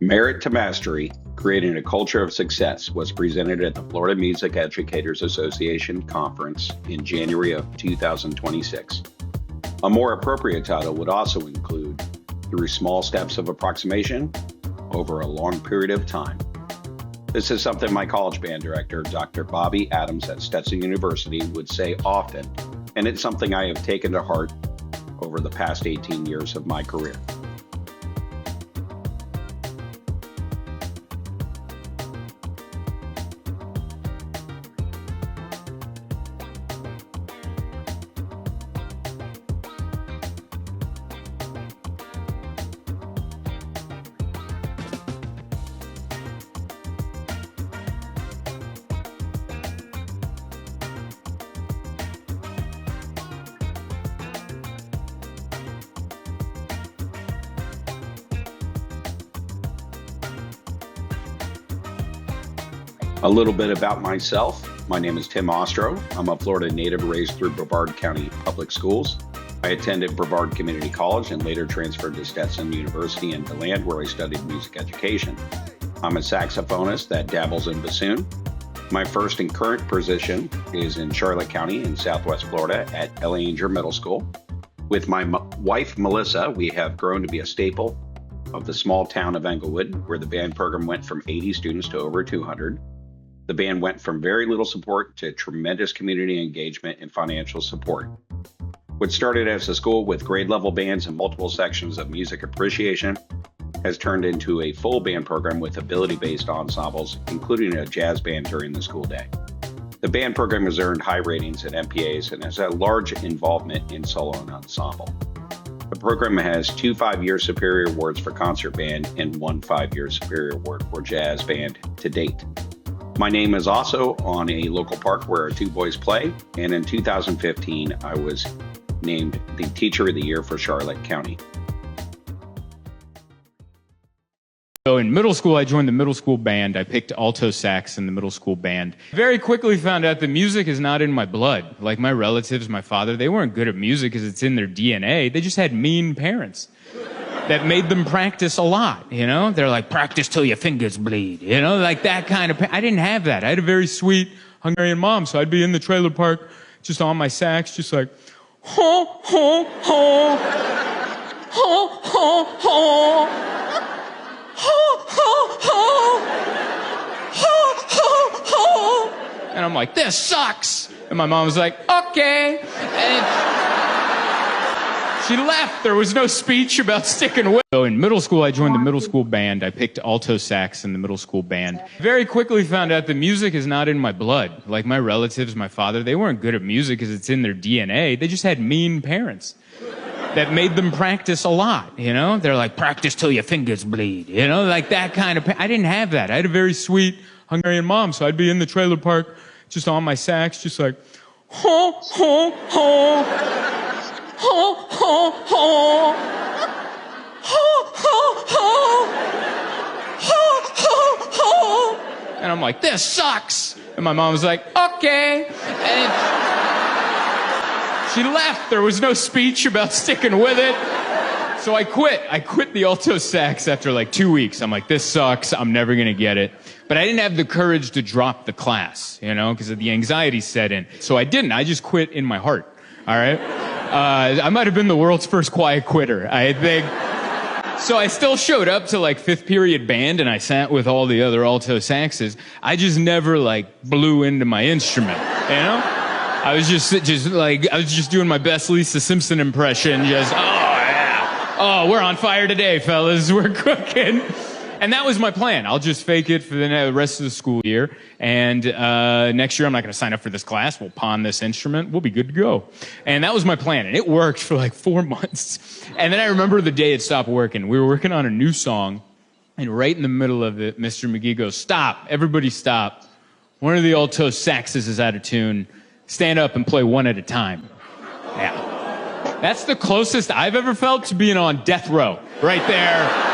Merit to Mastery, Creating a Culture of Success was presented at the Florida Music Educators Association Conference in January of 2026. A more appropriate title would also include Through Small Steps of Approximation Over a Long Period of Time. This is something my college band director, Dr. Bobby Adams at Stetson University, would say often, and it's something I have taken to heart over the past 18 years of my career. A little bit about myself. My name is Tim Ostro. I'm a Florida native raised through Brevard County Public Schools. I attended Brevard Community College and later transferred to Stetson University in DeLand, where I studied music education. I'm a saxophonist that dabbles in bassoon. My first and current position is in Charlotte County in Southwest Florida at Ella Anger Middle School. With my wife, Melissa, we have grown to be a staple of the small town of Englewood, where the band program went from 80 students to over 200. The band went from very little support to tremendous community engagement and financial support. What started as a school with grade level bands and multiple sections of music appreciation has turned into a full band program with ability-based ensembles, including a jazz band during the school day. The band program has earned high ratings at MPAs and has a large involvement in solo and ensemble. The program has 2 5-year Superior Awards for concert band and 1 5-year Superior Award for jazz band to date. My name is also on a local park where our two boys play, and in 2015, I was named the Teacher of the Year for Charlotte County. So in middle school, I joined the middle school band. I picked alto sax in the middle school band. Very quickly found out that music is not in my blood. Like my relatives, my father, they weren't good at music because it's in their DNA. They just had mean parents that made them practice a lot, you know? They're like, practice till your fingers bleed, you know? Like that kind of... I didn't have that. I had a very sweet Hungarian mom, so I'd be in the trailer park just on my sax, just like, ho, ho, ho, ho, ho, ho, ho, ho, ho, ho, ho, ho. And I'm like, this sucks. And my mom was like, okay. And she left. There was no speech about sticking with. So in middle school, I joined the middle school band. I picked alto sax in the middle school band. Very quickly found out that music is not in my blood. Like my relatives, my father, they weren't good at music because it's in their DNA. They just had mean parents that made them practice a lot, you know? They're like, practice till your fingers bleed, you know? Like that kind of... I didn't have that. I had a very sweet Hungarian mom, so I'd be in the trailer park just on my sax, just like, ho, ho, ho, ho, ho, ho, ho, ho, ho, ho, ho, ho. And I'm like, this sucks. And my mom was like, okay. And she left. There was no speech about sticking with it. So I quit. I quit the alto sax after like 2 weeks. I'm like, this sucks. I'm never going to get it. But I didn't have the courage to drop the class, you know, because the anxiety set in. So I didn't. I just quit in my heart. All right? I might have been the world's first quiet quitter, I think. So I still showed up to like 5th period band and I sat with all the other alto saxes. I just never like blew into my instrument, you know? I was just doing my best Lisa Simpson impression, just, oh yeah, oh, we're on fire today, fellas, we're cooking. And that was my plan. I'll just fake it for the rest of the school year. And next year, I'm not going to sign up for this class. We'll pawn this instrument. We'll be good to go. And that was my plan. And it worked for like 4 months. And then I remember the day it stopped working. We were working on a new song. And right in the middle of it, Mr. McGee goes, stop. Everybody stop. One of the alto saxes is out of tune. Stand up and play one at a time. Yeah. That's the closest I've ever felt to being on death row. Right there.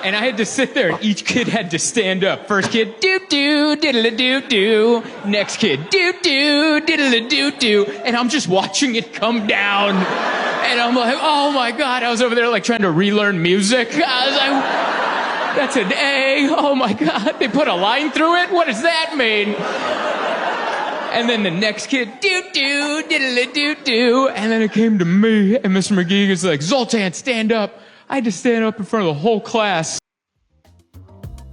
And I had to sit there, and each kid had to stand up. First kid, doo-doo, diddle-a-doo-doo. Next kid, doo-doo, diddle-a-doo-doo. And I'm just watching it come down. And I'm like, oh my God. I was over there like trying to relearn music. I was like, That's an A. Oh my God. They put a line through it? What does that mean? And then the next kid, doo-doo, diddle-doo-doo. And then it came to me, and Mr. McGee is like, Zoltan, stand up. I had to stand up in front of the whole class.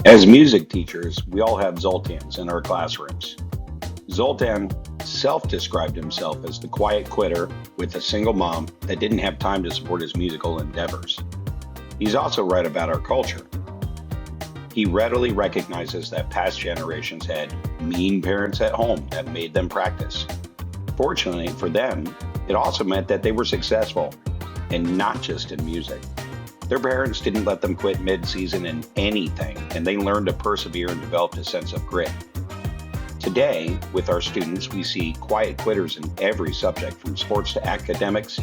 As music teachers, we all have Zoltans in our classrooms. Zoltan self-described himself as the quiet quitter with a single mom that didn't have time to support his musical endeavors. He's also right about our culture. He readily recognizes that past generations had mean parents at home that made them practice. Fortunately for them, it also meant that they were successful, and not just in music. Their parents didn't let them quit mid-season in anything, and they learned to persevere and developed a sense of grit. Today, with our students, we see quiet quitters in every subject, from sports to academics,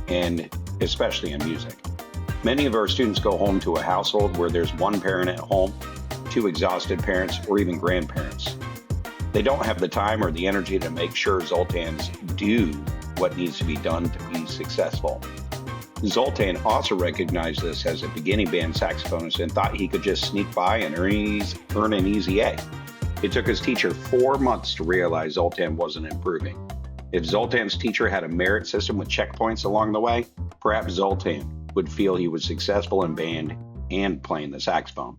and especially in music. Many of our students go home to a household where there's one parent at home, two exhausted parents, or even grandparents. They don't have the time or the energy to make sure Zoltans do what needs to be done to be successful. Zoltan also recognized this as a beginning band saxophonist and thought he could just sneak by and earn an easy A. It took his teacher 4 months to realize Zoltan wasn't improving. If Zoltan's teacher had a merit system with checkpoints along the way, perhaps Zoltan would feel he was successful in band and playing the saxophone.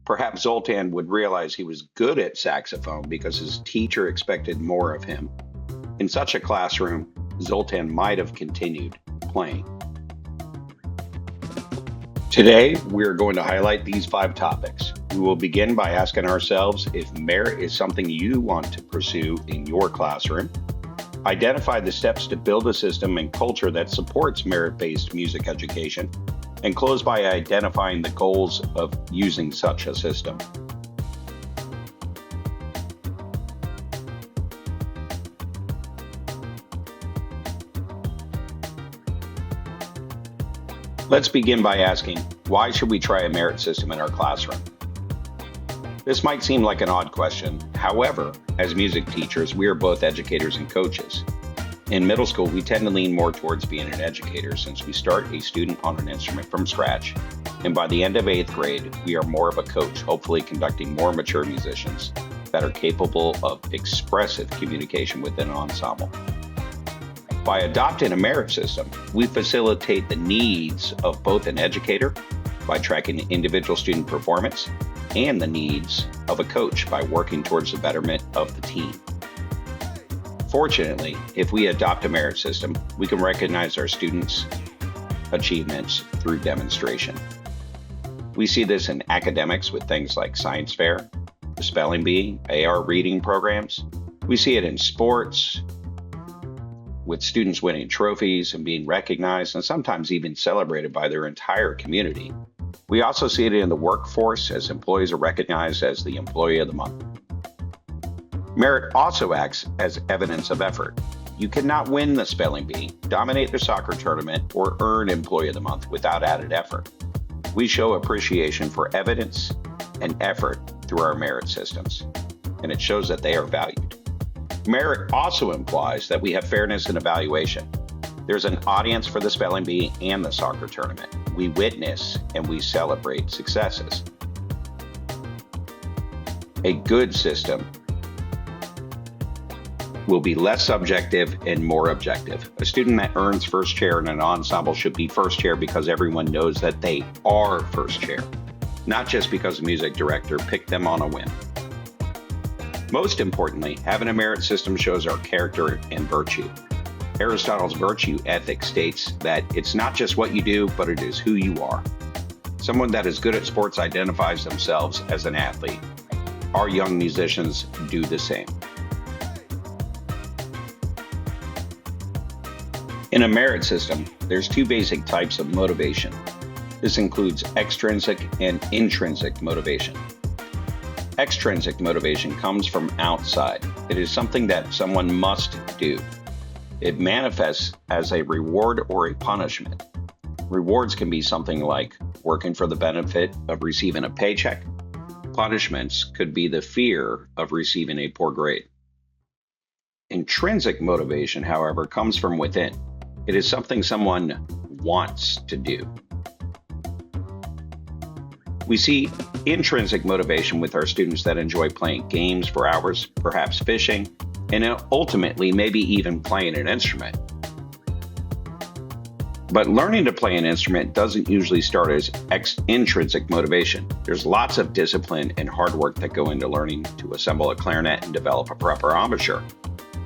Perhaps Zoltan would realize he was good at saxophone because his teacher expected more of him. In such a classroom, Zoltan might have continued playing. Today, we are going to highlight these 5 topics. We will begin by asking ourselves if merit is something you want to pursue in your classroom. Identify the steps to build a system and culture that supports merit-based music education, and close by identifying the goals of using such a system. Let's begin by asking, why should we try a merit system in our classroom? This might seem like an odd question. However, as music teachers, we are both educators and coaches. In middle school, we tend to lean more towards being an educator since we start a student on an instrument from scratch. And by the end of 8th grade, we are more of a coach, hopefully conducting more mature musicians that are capable of expressive communication within an ensemble. By adopting a merit system, we facilitate the needs of both an educator by tracking individual student performance and the needs of a coach by working towards the betterment of the team. Fortunately, if we adopt a merit system, we can recognize our students' achievements through demonstration. We see this in academics with things like science fair, the spelling bee, AR reading programs. We see it in sports, with students winning trophies and being recognized and sometimes even celebrated by their entire community. We also see it in the workforce as employees are recognized as the Employee of the Month. Merit also acts as evidence of effort. You cannot win the spelling bee, dominate the soccer tournament, or earn Employee of the Month without added effort. We show appreciation for evidence and effort through our merit systems, and it shows that they are valued. Merit also implies that we have fairness in evaluation. There's an audience for the spelling bee and the soccer tournament. We witness and we celebrate successes. A good system will be less subjective and more objective. A student that earns first chair in an ensemble should be first chair because everyone knows that they are first chair, not just because the music director picked them on a whim. Most importantly, having a merit system shows our character and virtue. Aristotle's virtue ethic states that it's not just what you do, but it is who you are. Someone that is good at sports identifies themselves as an athlete. Our young musicians do the same. In a merit system, there's 2 basic types of motivation. This includes extrinsic and intrinsic motivation. Extrinsic motivation comes from outside. It is something that someone must do. It manifests as a reward or a punishment. Rewards can be something like working for the benefit of receiving a paycheck. Punishments could be the fear of receiving a poor grade. Intrinsic motivation, however, comes from within. It is something someone wants to do. We see intrinsic motivation with our students that enjoy playing games for hours, perhaps fishing, and ultimately maybe even playing an instrument. But learning to play an instrument doesn't usually start as intrinsic motivation. There's lots of discipline and hard work that go into learning to assemble a clarinet and develop a proper embouchure.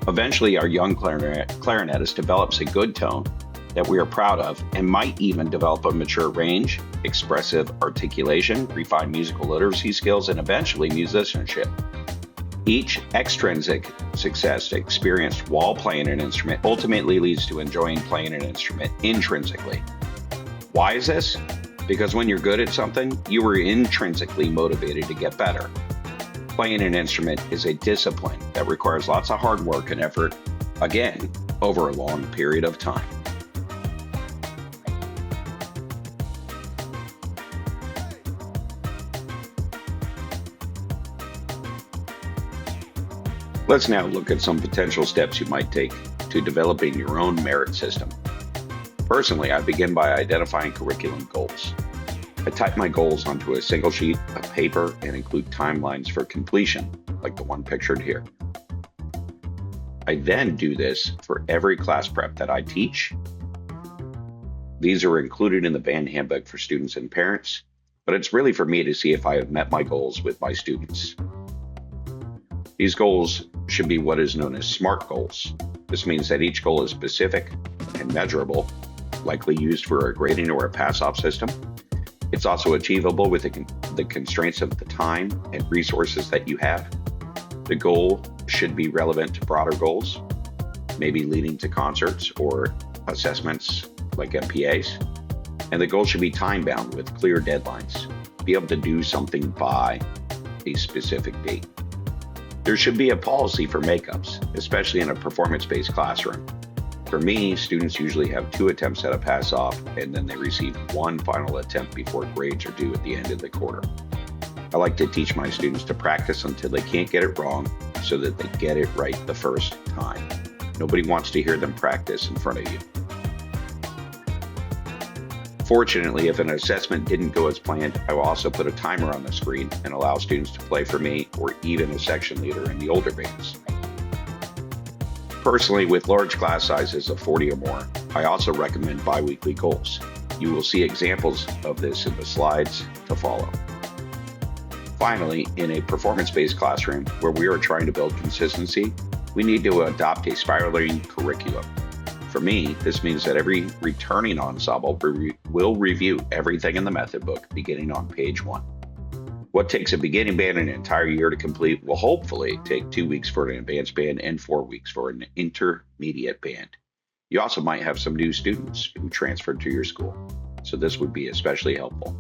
Eventually, our young clarinetist develops a good tone that we are proud of and might even develop a mature range, expressive articulation, refined musical literacy skills, and eventually musicianship. Each extrinsic success experienced while playing an instrument ultimately leads to enjoying playing an instrument intrinsically. Why is this? Because when you're good at something, you are intrinsically motivated to get better. Playing an instrument is a discipline that requires lots of hard work and effort, again, over a long period of time. Let's now look at some potential steps you might take to developing your own merit system. Personally, I begin by identifying curriculum goals. I type my goals onto a single sheet of paper and include timelines for completion, like the one pictured here. I then do this for every class prep that I teach. These are included in the band handbook for students and parents, but it's really for me to see if I have met my goals with my students. These goals should be what is known as SMART goals. This means that each goal is specific and measurable, likely used for a grading or a pass-off system. It's also achievable with the constraints of the time and resources that you have. The goal should be relevant to broader goals, maybe leading to concerts or assessments like MPAs. And the goal should be time-bound with clear deadlines. Be able to do something by a specific date. There should be a policy for makeups, especially in a performance-based classroom. For me, students usually have 2 attempts at a pass-off, and then they receive 1 final attempt before grades are due at the end of the quarter. I like to teach my students to practice until they can't get it wrong so that they get it right the first time. Nobody wants to hear them practice in front of you. Fortunately, if an assessment didn't go as planned, I will also put a timer on the screen and allow students to play for me or even a section leader in the older bands. Personally, with large class sizes of 40 or more, I also recommend bi-weekly goals. You will see examples of this in the slides to follow. Finally, in a performance-based classroom where we are trying to build consistency, we need to adopt a spiraling curriculum. For me, this means that every returning ensemble will review everything in the method book beginning on page 1. What takes a beginning band an entire year to complete will hopefully take 2 weeks for an advanced band and 4 weeks for an intermediate band. You also might have some new students who transferred to your school, so this would be especially helpful.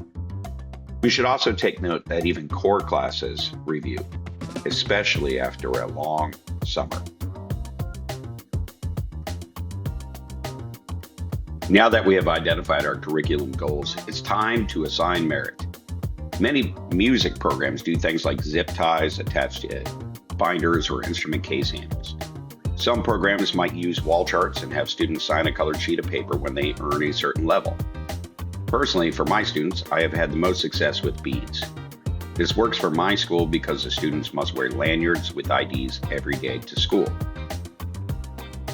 We should also take note that even core classes review, especially after a long summer. Now that we have identified our curriculum goals, it's time to assign merit. Many music programs do things like zip ties attached to binders or instrument case handles. Some programs might use wall charts and have students sign a colored sheet of paper when they earn a certain level. Personally, for my students, I have had the most success with beads. This works for my school because the students must wear lanyards with IDs every day to school.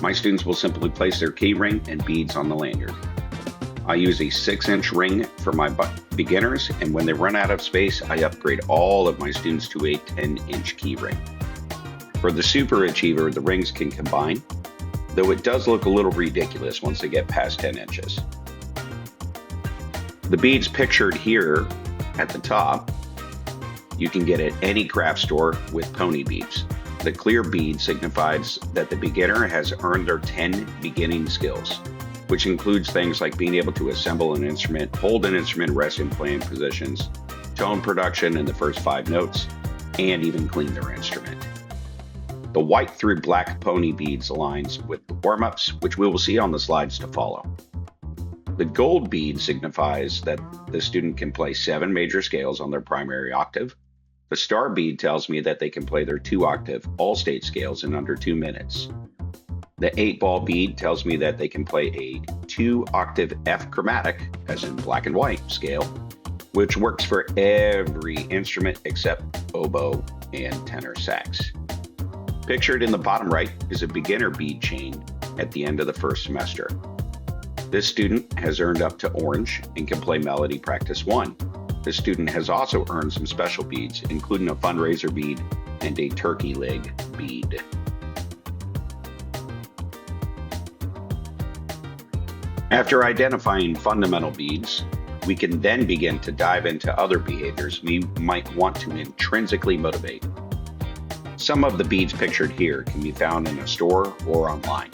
My students will simply place their key ring and beads on the lanyard. I use a 6-inch ring for my beginners, and when they run out of space, I upgrade all of my students to a 10-inch key ring. For the super achiever, the rings can combine, though it does look a little ridiculous once they get past 10 inches. The beads pictured here at the top, you can get at any craft store with pony beads. The clear bead signifies that the beginner has earned their 10 beginning skills, which includes things like being able to assemble an instrument, hold an instrument, rest in playing positions, tone production in the first 5 notes, and even clean their instrument. The white through black pony beads aligns with the warm-ups, which we will see on the slides to follow. The gold bead signifies that the student can play 7 major scales on their primary octave. The star bead tells me that they can play their 2-octave all-state scales in under 2 minutes. The 8-ball bead tells me that they can play a 2-octave F chromatic, as in black and white, scale, which works for every instrument except oboe and tenor sax. Pictured in the bottom right is a beginner bead chain at the end of the first semester. This student has earned up to orange and can play melody practice 1. This student has also earned some special beads, including a fundraiser bead and a turkey leg bead. After identifying fundamental beads, we can then begin to dive into other behaviors we might want to intrinsically motivate. Some of the beads pictured here can be found in a store or online.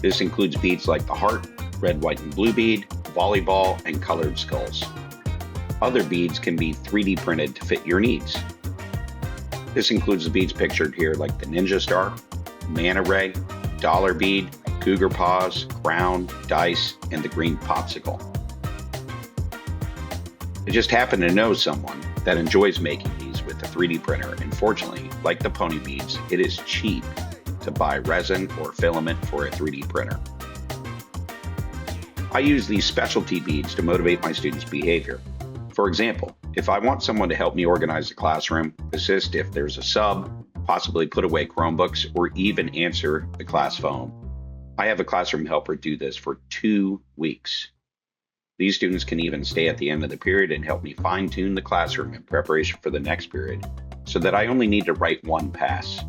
This includes beads like the heart, red, white, and blue bead, volleyball, and colored skulls. Other beads can be 3D printed to fit your needs. This includes the beads pictured here like the ninja star, manta ray, dollar bead, cougar paws, crown, dice, and the green popsicle. I just happen to know someone that enjoys making these with the 3D printer, and fortunately, like the pony beads, it is cheap to buy resin or filament for a 3D printer. I use these specialty beads to motivate my students' behavior. For example, if I want someone to help me organize the classroom, assist if there's a sub, possibly put away Chromebooks, or even answer the class phone, I have a classroom helper do this for 2 weeks. These students can even stay at the end of the period and help me fine-tune the classroom in preparation for the next period, so that I only need to write one pass.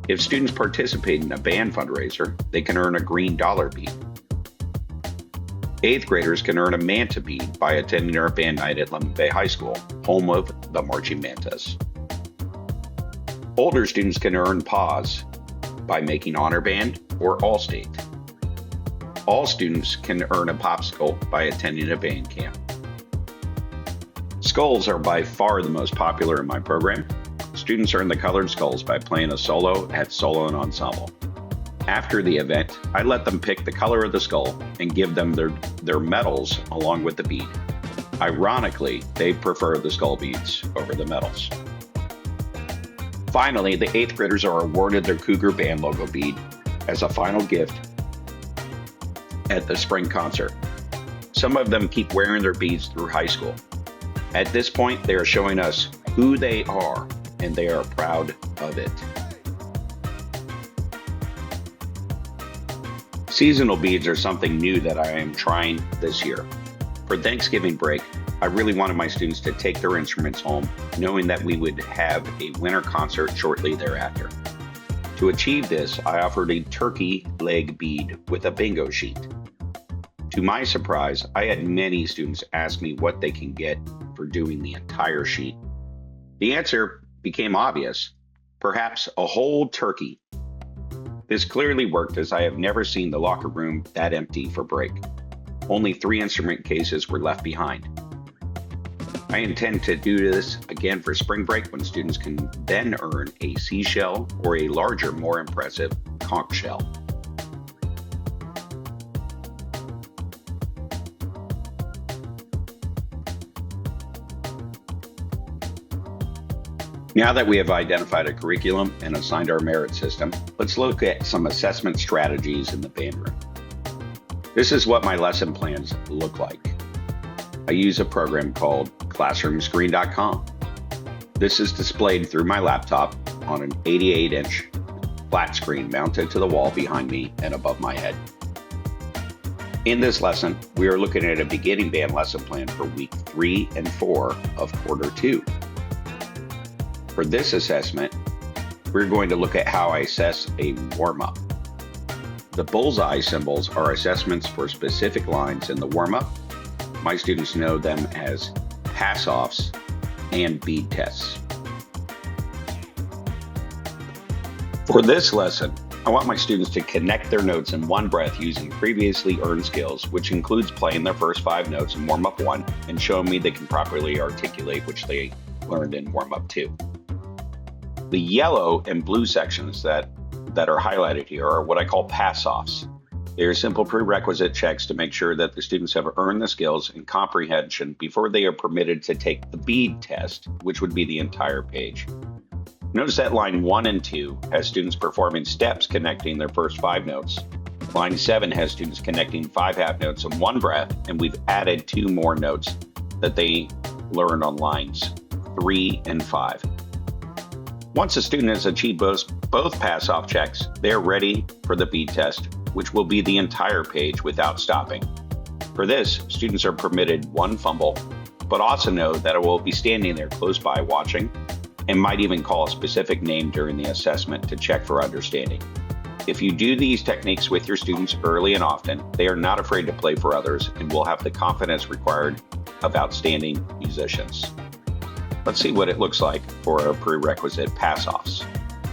If students participate in a band fundraiser, they can earn a green dollar bead. 8th graders can earn a manta bead by attending our band night at Lemon Bay High School, home of the Marching Mantas. Older students can earn paws by making honor band or All-State. All students can earn a popsicle by attending a band camp. Skulls are by far the most popular in my program. Students earn the colored skulls by playing a solo at Solo and Ensemble. After the event, I let them pick the color of the skull and give them their medals along with the bead. Ironically, they prefer the skull beads over the medals. Finally, the 8th graders are awarded their Cougar Band logo bead as a final gift at the spring concert. Some of them keep wearing their beads through high school. At this point, they are showing us who they are, and they are proud of it. Seasonal beads are something new that I am trying this year. For Thanksgiving break, I really wanted my students to take their instruments home, knowing that we would have a winter concert shortly thereafter. To achieve this, I offered a turkey leg bead with a bingo sheet. To my surprise, I had many students ask me what they can get for doing the entire sheet. The answer became obvious: perhaps a whole turkey. This clearly worked, as I have never seen the locker room that empty for break. Only 3 instrument cases were left behind. I intend to do this again for spring break, when students can then earn a seashell or a larger, more impressive conch shell. Now that we have identified a curriculum and assigned our merit system, let's look at some assessment strategies in the band room. This is what my lesson plans look like. I use a program called classroomscreen.com. This is displayed through my laptop on an 88-inch flat screen mounted to the wall behind me and above my head. In this lesson, we are looking at a beginning band lesson plan for week 3 and 4 of quarter 2. For this assessment, we're going to look at how I assess a warm-up. The bullseye symbols are assessments for specific lines in the warm-up. My students know them as pass-offs and bead tests. For this lesson, I want my students to connect their notes in one breath using previously earned skills, which includes playing their first 5 notes in warm-up 1 and showing me they can properly articulate, which they learned in warm-up 2. The yellow and blue sections that are highlighted here are what I call pass-offs. They are simple prerequisite checks to make sure that the students have earned the skills and comprehension before they are permitted to take the bead test, which would be the entire page. Notice that line 1 and 2 has students performing steps connecting their first 5 notes. Line 7 has students connecting 5 half notes in one breath, and we've added 2 more notes that they learned on lines 3 and 5. Once a student has achieved both pass-off checks, they are ready for the bead test, which will be the entire page without stopping. For this, students are permitted one fumble, but also know that it will be standing there close by watching and might even call a specific name during the assessment to check for understanding. If you do these techniques with your students early and often, they are not afraid to play for others and will have the confidence required of outstanding musicians. Let's see what it looks like for our prerequisite pass-offs.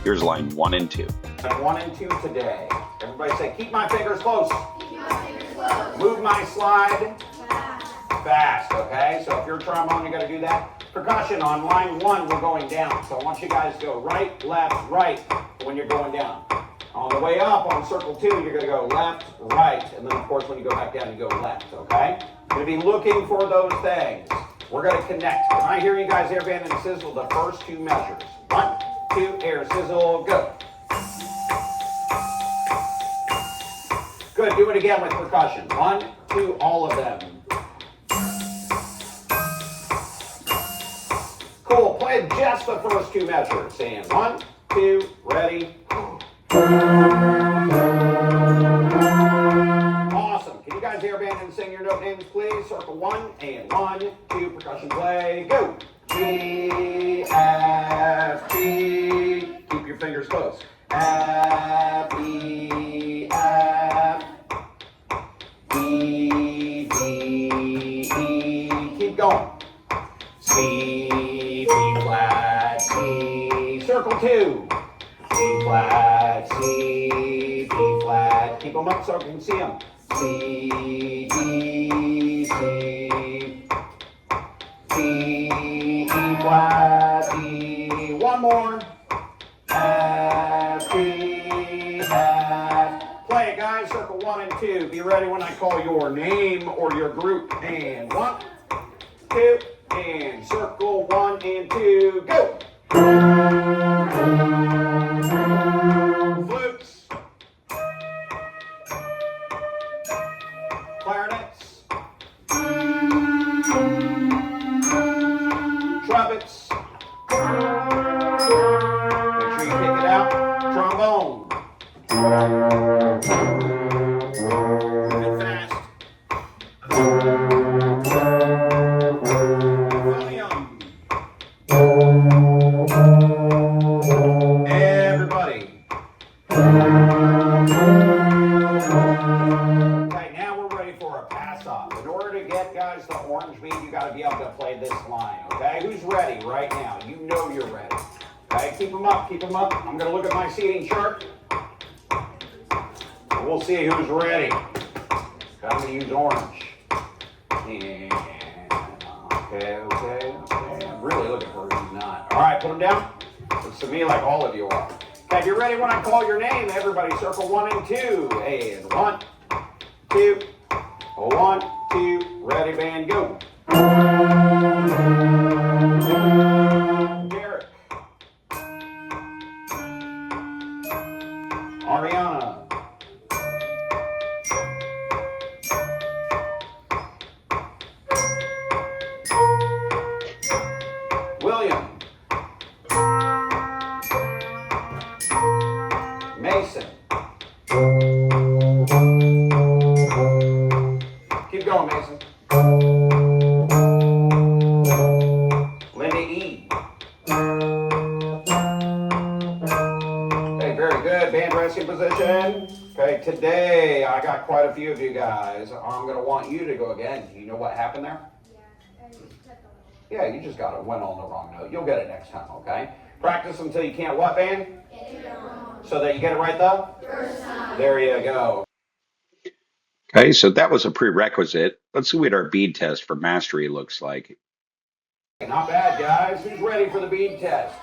Here's line 1 and 2. 1 and 2 today. Everybody say, keep my fingers close. Move my slide fast, okay? So if you're a trombone, you got to do that. Percussion, on line 1, we're going down. So I want you guys to go right, left, right when you're going down. On the way up, on circle 2, you're going to go left, right. And then, of course, when you go back down, you go left, okay? You're going to be looking for those things. We're going to connect. Can I hear you guys air band and sizzle the first 2 measures? 1, 2, air, sizzle, go. Good, do it again with percussion. 1, 2, all of them. Cool, play just the first 2 measures. And 1, 2, ready. Awesome. Can you guys air band and sing your note names, please? Circle 1 and 1, 2, percussion play, go. G, F, G. Keep your fingers close. F, E, F, E, D, E. Keep going. C, B flat, C. Circle 2. C flat, C, B flat. Keep them up so I can see them. C, D, C. C, E flat, E. One more. F, E, F. Play it, guys. Circle 1 and 2. Be ready when I call your name or your group. And 1, 2, and circle 1 and 2. Go. Flutes. Clarinets. Trumpets. Make sure you kick it out. Trombone. Move it fast. Volume. Everybody. Okay, now we're ready for a pass-off. In order to get, guys, the orange bead, you got to be able to play this line, okay? Who's ready right now? You know you're ready. Okay, keep them up, keep them up. I'm going to look at my seating chart. And we'll see who's ready. I'm going to use orange. And, okay. I'm really looking for who's not. All right, put them down. Looks to me like all of you are. Okay, if you're ready when I call your name, everybody circle 1 and 2. And 1, 2, 1, 2, ready, band, go. Derek. Ariana. William. Mason. Keep going, Mason. Linda E. Okay, very good. Band resting position. Okay, today I got quite a few of you guys. I'm going to want you to go again. Do you know what happened there? Yeah, you just got it. Went on the wrong note. You'll get it next time, okay? Practice until you can't what, band? So that you get it right the first time. There you go. Okay, so that was a prerequisite. Let's see what our bead test for mastery looks like. Not bad, guys. Who's ready for the bead test?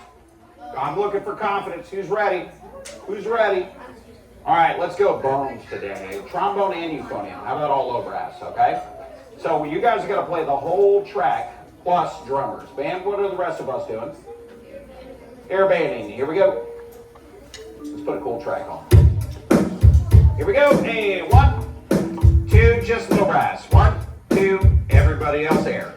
I'm looking for confidence. Who's ready? Who's ready? All right, let's go bones today. Trombone and euphonium. How about all low brass, okay? So you guys are going to play the whole track plus drummers. Band, what are the rest of us doing? Air banding. Here we go. Let's put a cool track on. Here we go. And 1, 2, just low brass. 1, 2, everybody else air.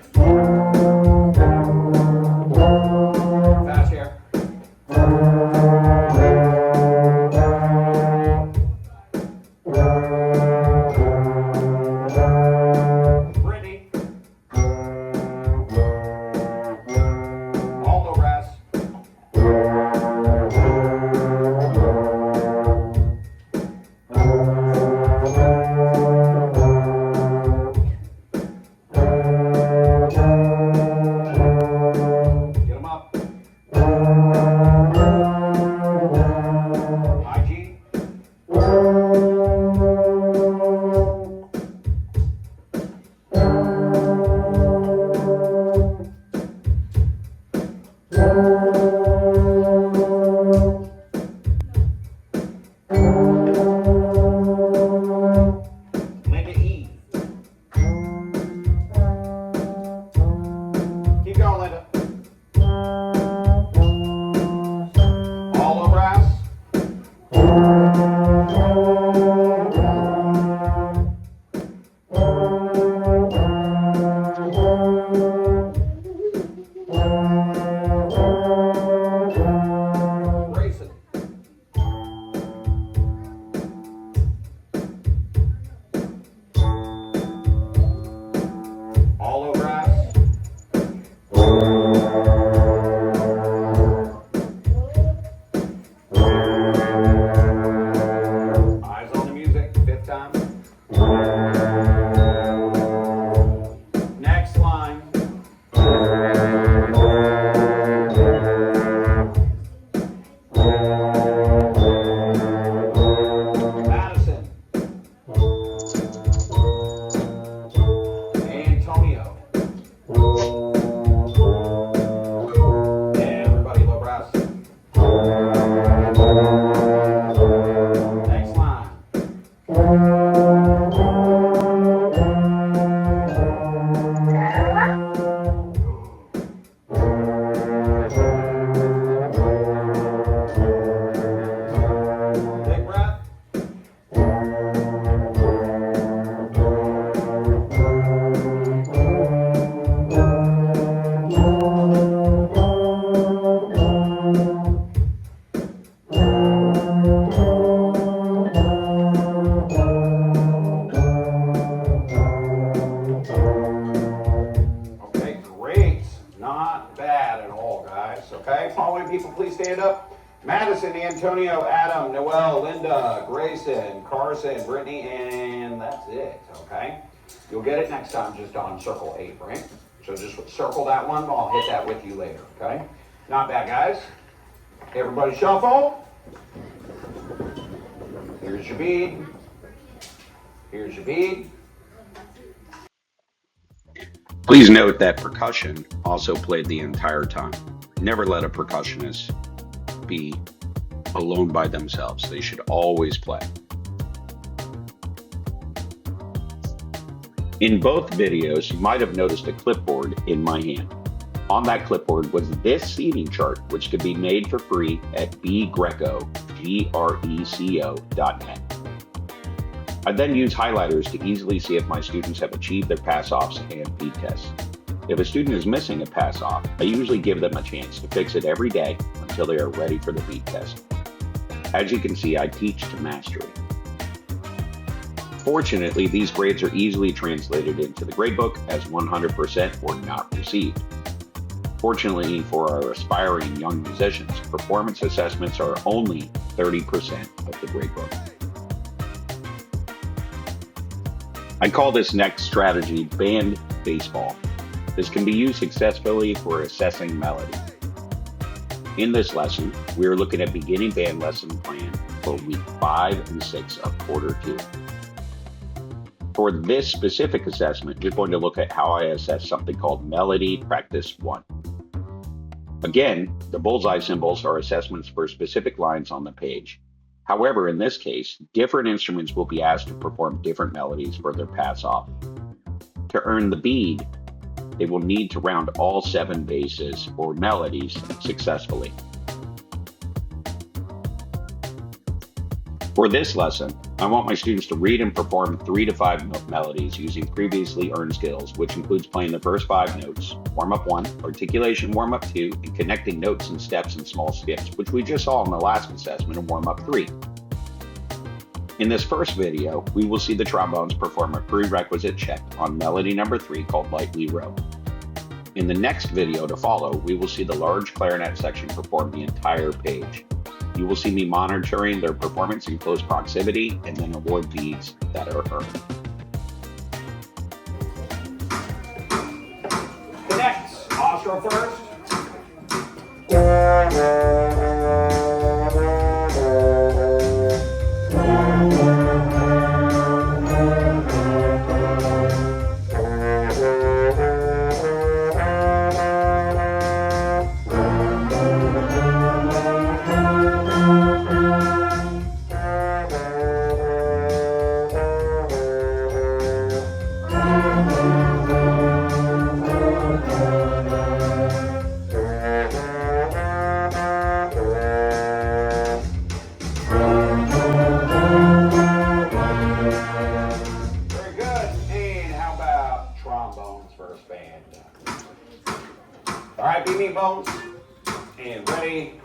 okay? Following people, please stand up. Madison, Antonio, Adam, Noel, Linda, Grayson, Carson, Brittany, and that's it, okay? You'll get it next time just on circle 8, right? So just circle that one, I'll hit that with you later, okay? Not bad, guys. Everybody shuffle. Here's your bead. Here's your bead. Please note that percussion also played the entire time. Never let a percussionist be alone by themselves. They should always play. In both videos, you might have noticed a clipboard in my hand. On that clipboard was this seating chart, which could be made for free at bgreco.net. I then use highlighters to easily see if my students have achieved their pass-offs and bead tests. If a student is missing a pass-off, I usually give them a chance to fix it every day until they are ready for the bead test. As you can see, I teach to mastery. Fortunately, these grades are easily translated into the gradebook as 100% or not received. Fortunately for our aspiring young musicians, performance assessments are only 30% of the gradebook. I call this next strategy band baseball. This can be used successfully for assessing melody. In this lesson, we are looking at beginning band lesson plan for week 5 and 6 of quarter 2. For this specific assessment, you're going to look at how I assess something called Melody Practice 1. Again, the bullseye symbols are assessments for specific lines on the page. However, in this case, different instruments will be asked to perform different melodies for their pass-off. To earn the bead, they will need to round all 7 bases or melodies successfully. For this lesson, I want my students to read and perform 3 to 5 melodies using previously earned skills, which includes playing the first 5 notes, warm-up 1, articulation warm-up 2, and connecting notes and steps and small skips, which we just saw in the last assessment of warm-up 3. In this first video, we will see the trombones perform a prerequisite check on melody number 3 called Lightly Row. In the next video to follow, we will see the large clarinet section perform the entire page. You will see me monitoring their performance in close proximity and then award beads that are earned. Connect. Ostro first. All right, beat me bones, and ready.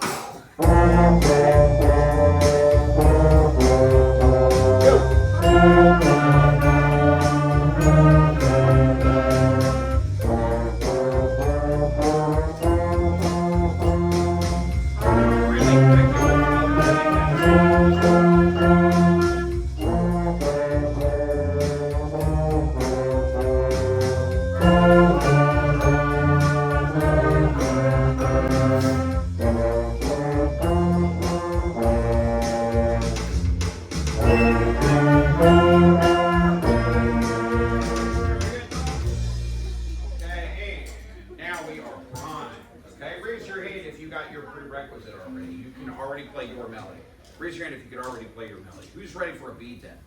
Prerequisite already. You can already play your melody. Raise your hand if you could already play your melody. Who's ready for a bead then?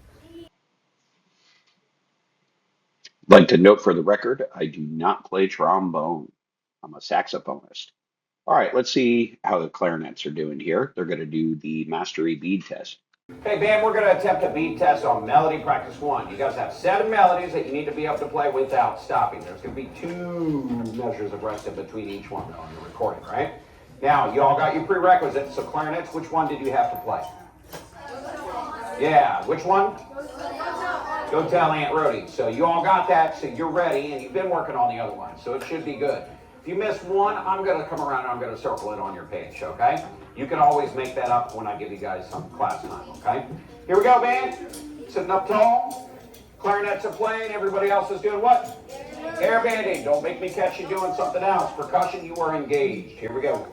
I'd like to note for the record, I do not play trombone. I'm a saxophonist. All right, let's see how the clarinets are doing here. They're going to do the mastery bead test. Okay, band, we're going to attempt a bead test on melody practice 1. You guys have 7 melodies that you need to be able to play without stopping. There's going to be 2 measures of rest in between each one on your recording, right? Now, you all got your prerequisites, so clarinets, which one did you have to play? Yeah, which one? Go tell Aunt Rhodey. So you all got that, so you're ready, and you've been working on the other one, so it should be good. If you miss one, I'm going to come around and I'm going to circle it on your page, okay? You can always make that up when I give you guys some class time, okay? Here we go, band. Sitting up tall. Clarinets are playing. Everybody else is doing what? Air banding. Don't make me catch you doing something else. Percussion, you are engaged. Here we go.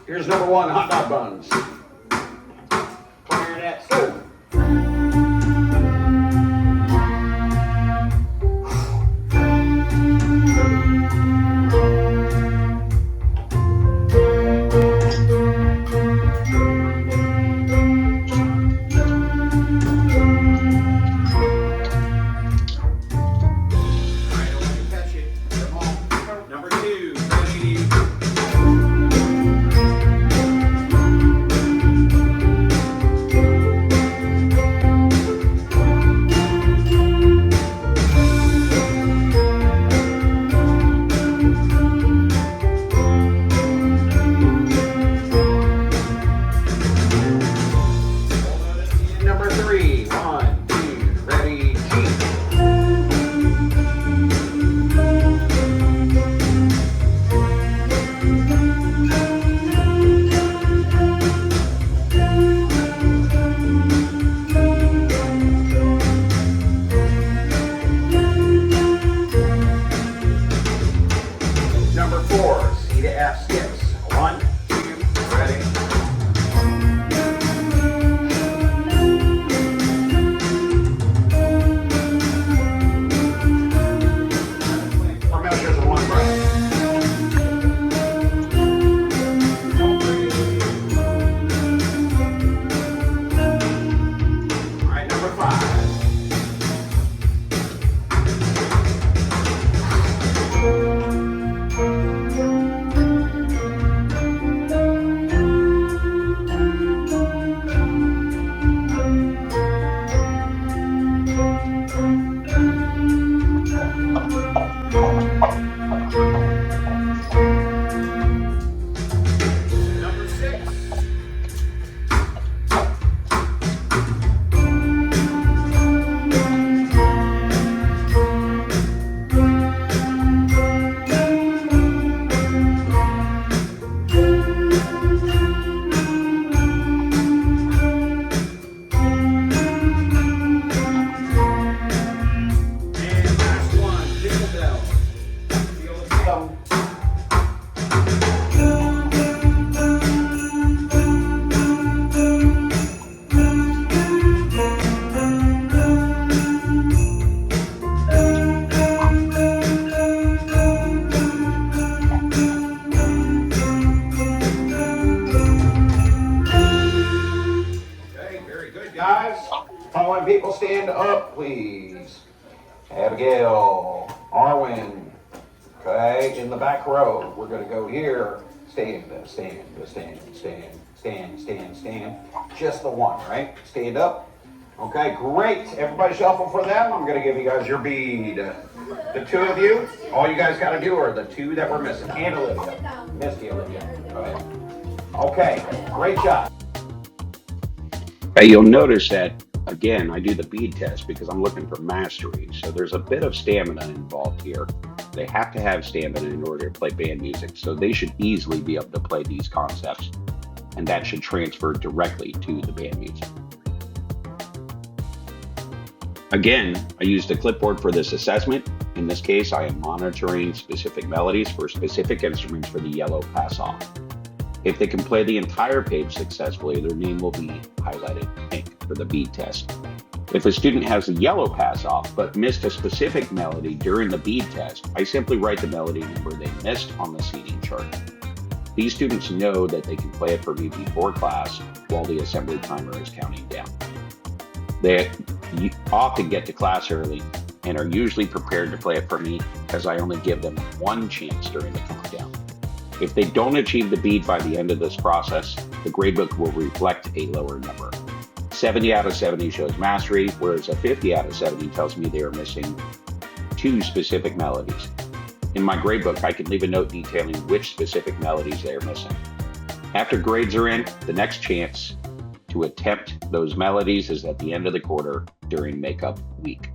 Here's number one, hot dog buns. Clarinets, go. People stand up, please. Abigail, Arwen, okay, in the back row. We're going to go here. Stand, stand, stand, stand, stand, stand, stand. Just the one, right? Stand up. Okay, great. Everybody shuffle for them. I'm going to give you guys your bead. The two of you, all you guys got to do are the two that we're missing. And Olivia. Misty Olivia. Go ahead. Okay, great job. Hey, you'll notice that again, I do the bead test because I'm looking for mastery. So there's a bit of stamina involved here. They have to have stamina in order to play band music. So they should easily be able to play these concepts. And that should transfer directly to the band music. Again, I used a clipboard for this assessment. In this case, I am monitoring specific melodies for specific instruments for the yellow pass off. If they can play the entire page successfully, their name will be highlighted pink for the bead test. If a student has a yellow pass off but missed a specific melody during the bead test, I simply write the melody number they missed on the seating chart. These students know that they can play it for me before class while the assembly timer is counting down. They often get to class early and are usually prepared to play it for me as I only give them one chance during the countdown. If they don't achieve the bead by the end of this process, the gradebook will reflect a lower number. 70 out of 70 shows mastery, whereas a 50 out of 70 tells me they are missing two specific melodies. In my gradebook, I can leave a note detailing which specific melodies they are missing. After grades are in, the next chance to attempt those melodies is at the end of the quarter during makeup week.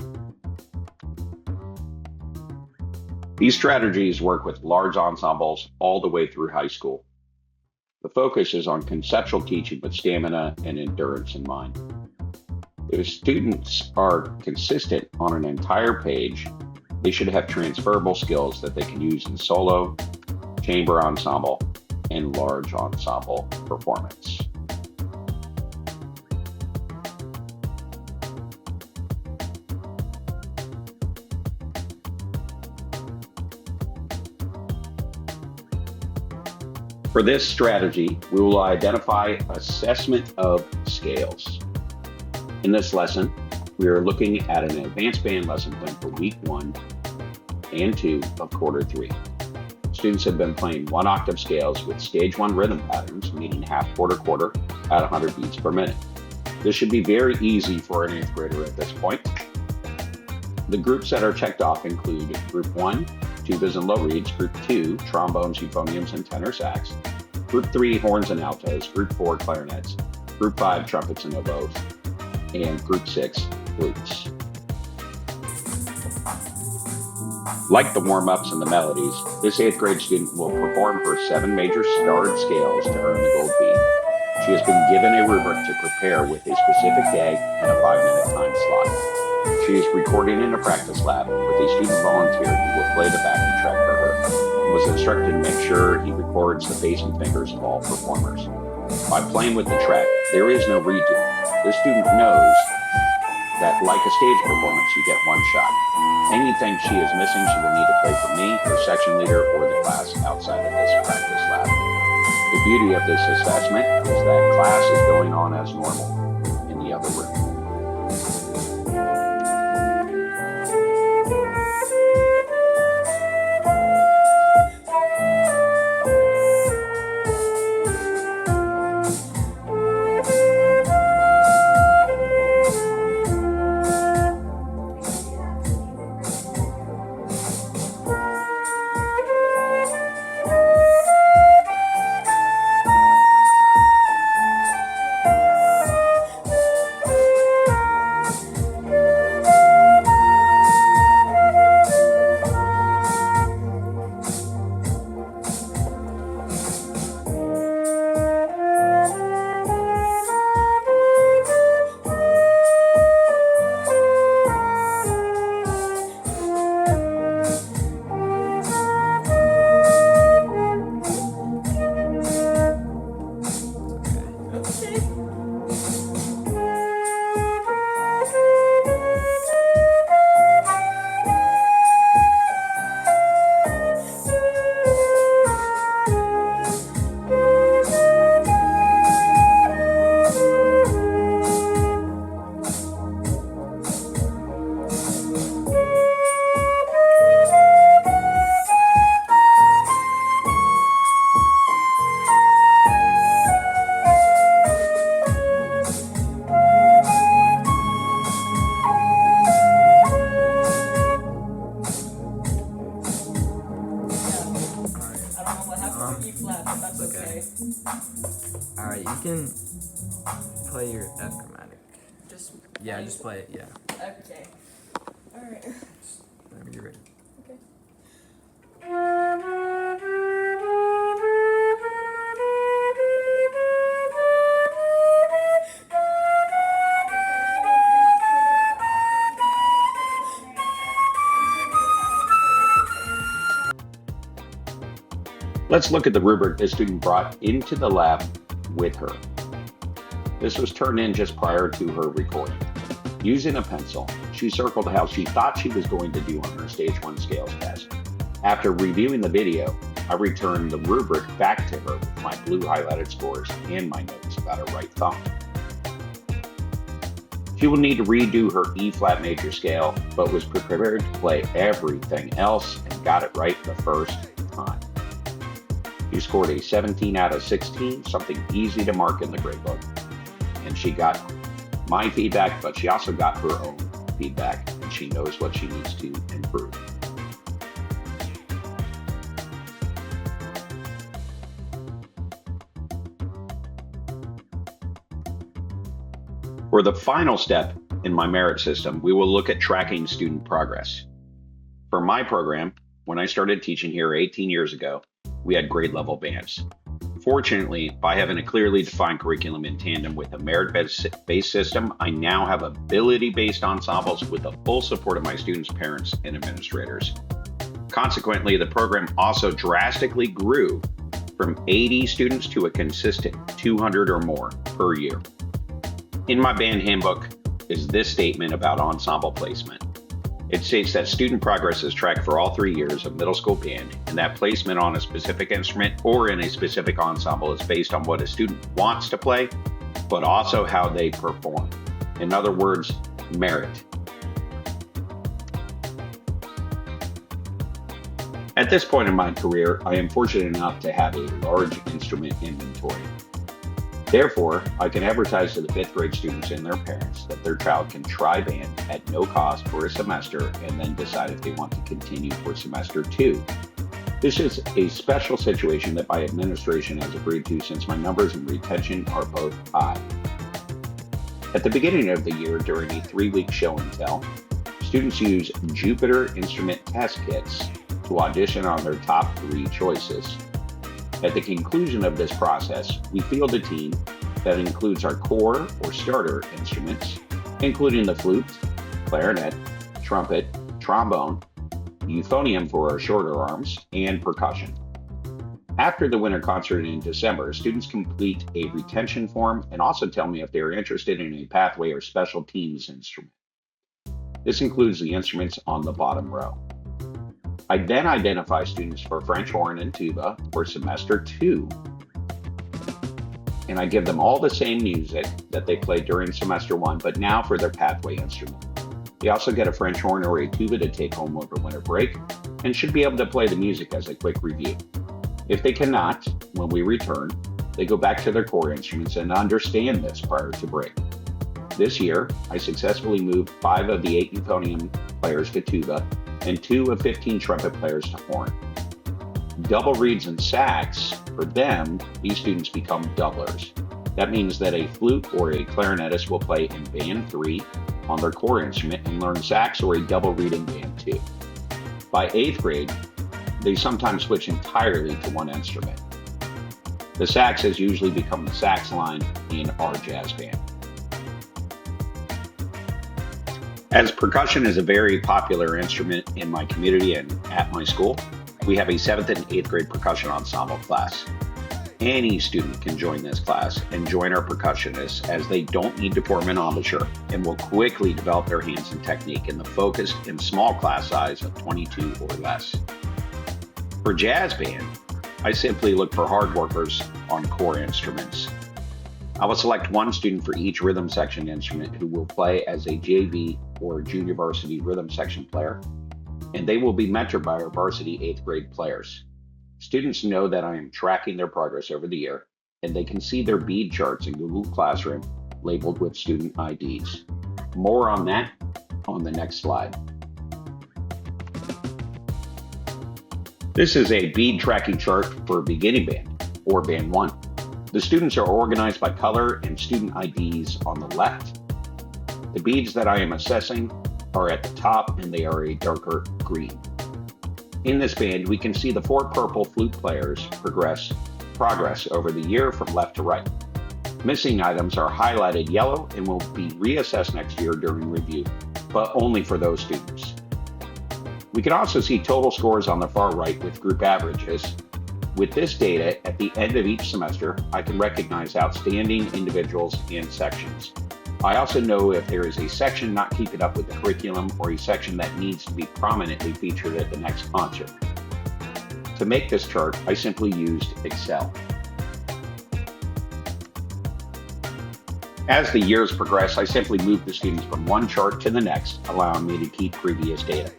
These strategies work with large ensembles all the way through high school. The focus is on conceptual teaching with stamina and endurance in mind. If students are consistent on an entire page, they should have transferable skills that they can use in solo, chamber ensemble, and large ensemble performance. For this strategy, we will identify assessment of scales. In this lesson, we are looking at an advanced band lesson plan for week 1 and 2 of quarter 3. Students have been playing 1-octave scales with stage 1 rhythm patterns, meaning half, quarter, quarter, at 100 beats per minute. This should be very easy for an 8th grader at this point. The groups that are checked off include Group 1, tubas and low reeds, Group 2, trombones, euphoniums, and tenor sax, Group 3, horns and altos, Group 4, clarinets, Group 5, trumpets and oboes, and Group 6, flutes. Like the warm-ups and the melodies, this 8th grade student will perform her 7 major starred scales to earn the gold bead. She has been given a rubric to prepare with a specific day and a 5-minute time slot. She is recording in a practice lab with a student volunteer who will play the backing track for her and was instructed to make sure he records the face and fingers of all performers. By playing with the track, there is no redo. The student knows that, like a stage performance, you get one shot. Anything she is missing, she will need to play for me, her section leader, or the class outside of this practice lab. The beauty of this assessment is that class is going on as normal in the other room. Alright, you can play your F chromatic. Just play it, yeah. Okay. Alright. Whenever you're ready. Okay. Let's look at the rubric the student brought into the lab with her. This was turned in just prior to her recording. Using a pencil, she circled how she thought she was going to do on her stage 1 scales test. After reviewing the video, I returned the rubric back to her with my blue highlighted scores and my notes about her right thumb. She will need to redo her E-flat major scale, but was prepared to play everything else and got it right the first time. She scored a 17 out of 16, something easy to mark in the grade book. And she got my feedback, but she also got her own feedback, and she knows what she needs to improve. For the final step in my merit system, we will look at tracking student progress. For my program, When I started teaching here 18 years ago, we had grade level bands. Fortunately, by having a clearly defined curriculum in tandem with a merit-based system, I now have ability-based ensembles with the full support of my students, parents, and administrators. Consequently, the program also drastically grew from 80 students to a consistent 200 or more per year. In my band handbook is this statement about ensemble placement. It states that student progress is tracked for all 3 years of middle school band, and that placement on a specific instrument or in a specific ensemble is based on what a student wants to play, but also how they perform. In other words, merit. At this point in my career, I am fortunate enough to have a large instrument inventory. Therefore, I can advertise to the 5th grade students and their parents that their child can try band at no cost for a semester and then decide if they want to continue for semester 2. This is a special situation that my administration has agreed to since my numbers and retention are both high. At the beginning of the year, during a 3-week show and tell, students use Jupiter instrument test kits to audition on their top 3 choices. At the conclusion of this process, we field a team that includes our core or starter instruments, including the flute, clarinet, trumpet, trombone, euphonium for our shorter arms, and percussion. After the winter concert in December, students complete a retention form and also tell me if they are interested in a pathway or special teams instrument. This includes the instruments on the bottom row. I then identify students for French horn and tuba for semester 2. And I give them all the same music that they played during semester 1, but now for their pathway instrument. They also get a French horn or a tuba to take home over winter break and should be able to play the music as a quick review. If they cannot, when we return, they go back to their core instruments and understand this prior to break. This year, I successfully moved 5 of the 8 euphonium players to tuba and 2 of 15 trumpet players to horn. Double reeds and sax, for them, these students become doublers. That means that a flute or a clarinetist will play in band 3 on their core instrument and learn sax or a double reed in band 2. By 8th grade, they sometimes switch entirely to one instrument. The sax has usually become the sax line in our jazz band. As percussion is a very popular instrument in my community and at my school, we have a 7th and 8th grade percussion ensemble class. Any student can join this class and join our percussionists, as they don't need to form an embouchure and will quickly develop their hands and technique in the focused and small class size of 22 or less. For jazz band, I simply look for hard workers on core instruments. I will select one student for each rhythm section instrument who will play as a JV or junior varsity rhythm section player, and they will be mentored by our varsity 8th grade players. Students know that I am tracking their progress over the year, and they can see their bead charts in Google Classroom labeled with student IDs. More on that on the next slide. This is a bead tracking chart for beginning band, or band 1. The students are organized by color and student IDs on the left. The beads that I am assessing are at the top, and they are a darker green. In this band, we can see the 4 purple flute players progress over the year from left to right. Missing items are highlighted yellow and will be reassessed next year during review, but only for those students. We can also see total scores on the far right with group averages. With this data, at the end of each semester, I can recognize outstanding individuals and sections. I also know if there is a section not keeping up with the curriculum or a section that needs to be prominently featured at the next concert. To make this chart, I simply used Excel. As the years progress, I simply move the students from one chart to the next, allowing me to keep previous data.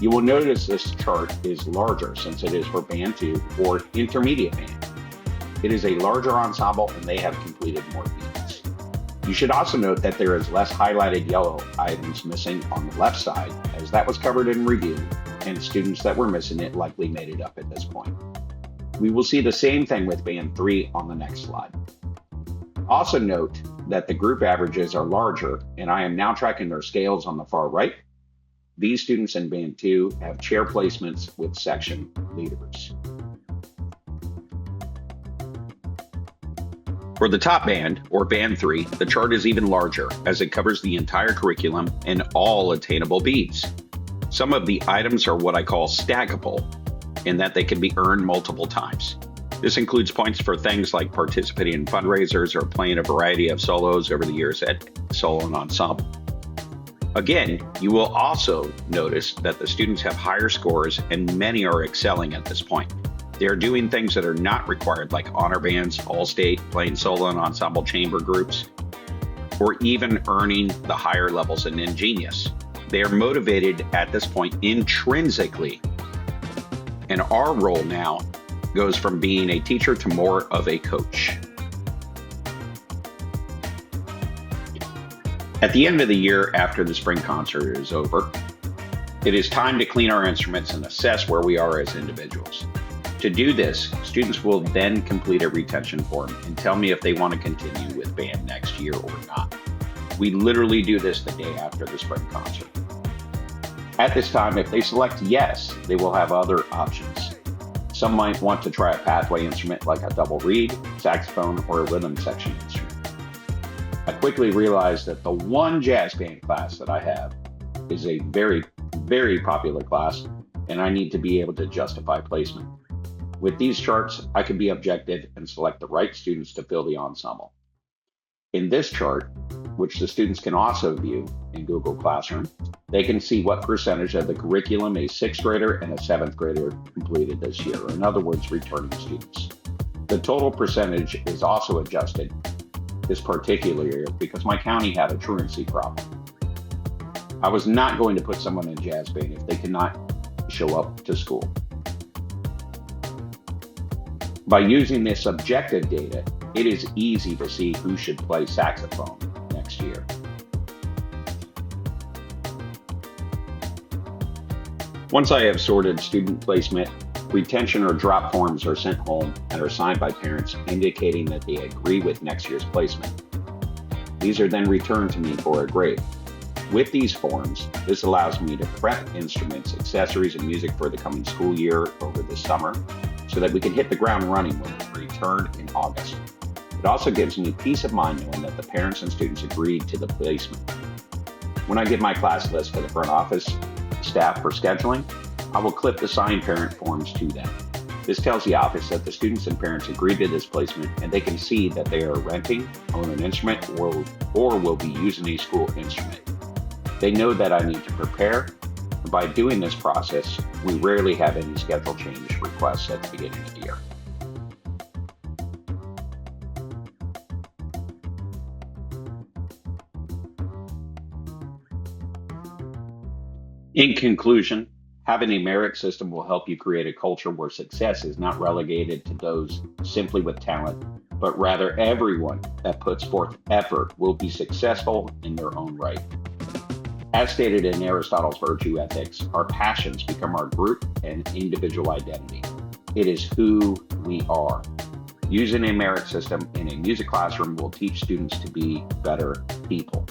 You will notice this chart is larger since it is for band 2 or intermediate band. It is a larger ensemble and they have completed more beats. You should also note that there is less highlighted yellow items missing on the left side, as that was covered in review, and students that were missing it likely made it up at this point. We will see the same thing with band 3 on the next slide. Also note that the group averages are larger, and I am now tracking their scales on the far right. These students in Band 2 have chair placements with section leaders. For the top band, or Band 3, the chart is even larger as it covers the entire curriculum and all attainable beads. Some of the items are what I call stackable, in that they can be earned multiple times. This includes points for things like participating in fundraisers or playing a variety of solos over the years at solo and ensemble. Again, you will also notice that the students have higher scores and many are excelling at this point. They are doing things that are not required, like honor bands, all-state, playing solo and ensemble chamber groups, or even earning the higher levels in Ingenious. They are motivated at this point intrinsically, and our role now goes from being a teacher to more of a coach. At the end of the year, after the spring concert is over, it is time to clean our instruments and assess where we are as individuals. To do this, students will then complete a retention form and tell me if they want to continue with band next year or not. We literally do this the day after the spring concert. At this time, if they select yes, they will have other options. Some might want to try a pathway instrument like a double reed, saxophone, or a rhythm section instrument. I quickly realized that the one jazz band class that I have is a very, very popular class, and I need to be able to justify placement. With these charts, I can be objective and select the right students to fill the ensemble. In this chart, which the students can also view in Google Classroom, they can see what percentage of the curriculum a 6th grader and a 7th grader completed this year, or in other words, returning students. The total percentage is also adjusted this particular year because my county had a truancy problem. I was not going to put someone in jazz band if they cannot show up to school. By using this objective data, it is easy to see who should play saxophone next year. Once I have sorted student placement, retention or drop forms are sent home and are signed by parents indicating that they agree with next year's placement. These are then returned to me for a grade. With these forms, this allows me to prep instruments, accessories, and music for the coming school year over the summer, so that we can hit the ground running when we return in August. It also gives me peace of mind knowing that the parents and students agreed to the placement. When I give my class list to the front office staff for scheduling, I will clip the signed parent forms to them. This tells the office that the students and parents agreed to this placement and they can see that they are renting, own an instrument, or will be using a school instrument. They know that I need to prepare. By doing this process, we rarely have any schedule change requests at the beginning of the year. In conclusion, having a merit system will help you create a culture where success is not relegated to those simply with talent, but rather everyone that puts forth effort will be successful in their own right. As stated in Aristotle's virtue ethics, our passions become our group and individual identity. It is who we are. Using a merit system in a music classroom will teach students to be better people.